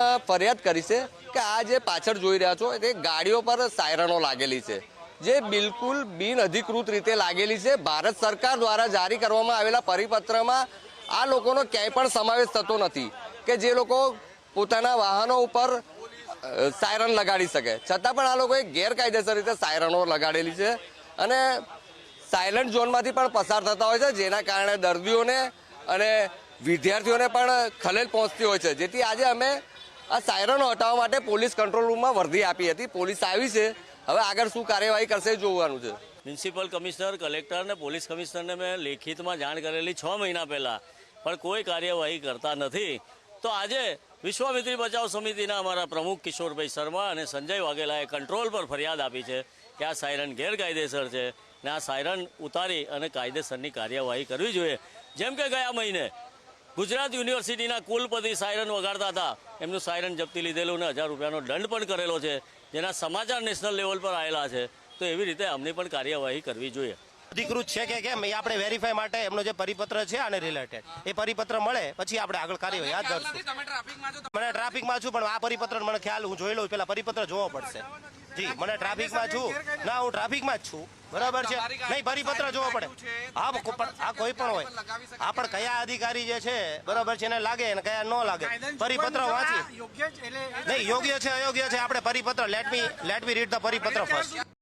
ફરિયાદ કરી છે કે આ જે પાછળ જોઈ રહ્યા છો તે ગાડીઓ પર સાયરનો લાગેલી છે, જે બિલકુલ બિન અધિકૃત રીતે લાગેલી છે। ભારત સરકાર દ્વારા જારી કરવામાં આવેલા પરિપત્રમાં આ લોકોનો ક્યાંય પણ સમાવેશ થતો નથી કે જે લોકો પોતાના વાહનો ઉપર સાયરન લગાડી શકે, છતાં પણ આ લોકોએ ગેરકાયદેસર રીતે સાયરનો લગાડેલી છે અને સાયલન્ટ ઝોનમાંથી પણ પસાર થતા હોય છે, જેના કારણે દર્દીઓને અને વિદ્યાર્થીઓને પણ ખલેલ પહોંચતી હોય છે। જેથી આજે અમે આ સાયરનો હટાવવા માટે પોલીસ કંટ્રોલ રૂમમાં વર્દી આપી હતી। પોલીસ આવી છે, હવે આગળ શું કાર્યવાહી કરશે જોવાનું છે। મ્યુનિસિપલ કમિશનર, કલેક્ટર અને પોલીસ કમિશનરને મેં લેખિતમાં જાણ કરેલી 6 મહિના પહેલાં, પણ કોઈ કાર્યવાહી કરતા નથી। તો આજે વિશ્વામિત્રી બચાવ સમિતિના અમારા પ્રમુખ કિશોરભાઈ શર્મા અને સંજય વાઘેલાએ કંટ્રોલ પર ફરિયાદ આપી છે કે આ સાયરન ગેરકાયદેસર છે ને આ સાયરન ઉતારી અને કાયદેસરની કાર્યવાહી કરવી જોઈએ। જેમ કે ગયા મહિને ગુજરાત યુનિવર્સિટીના કુલપતિ સાયરન વગાડતા હતા, એમનું સાયરન જપ્તી લીધેલું ને 1000 રૂપિયાનો દંડ પણ કરેલો છે, જેના સમાચાર નેશનલ લેવલ પર આવેલા છે। તો એવી રીતે અમને પણ કાર્યવાહી કરવી જોઈએ। અધિકૃત છે કે કેમ એ આપણે વેરીફાઈ માટે એમનો જે પરિપત્ર છે આને રિલેટેડ એ પરિપત્ર મળે પછી આપણે આગળ કાર્યવાહી હાથ ધરશું। મને ટ્રાફિકમાં છું, પણ આ પરિપત્ર મને ખ્યાલ હું જોઈ લઉં, પેલા પરિપત્ર જોવો પડશે। જી, મને ટ્રાફિકમાં છું, ના હું ટ્રાફિકમાં જ છું, બરાબર છે, નહીં પરિપત્ર જોવો પડે। હા, આ કોઈ પણ હોય, આ પણ કયા અધિકારી જે છે બરાબર છે એને લાગે અને કયા ન લાગે, પરિપત્ર વાંચી નહીં યોગ્ય છે અયોગ્ય છે આપણે પરિપત્ર લેટ મી રીડ ધ પરિપત્ર ફર્સ્ટ।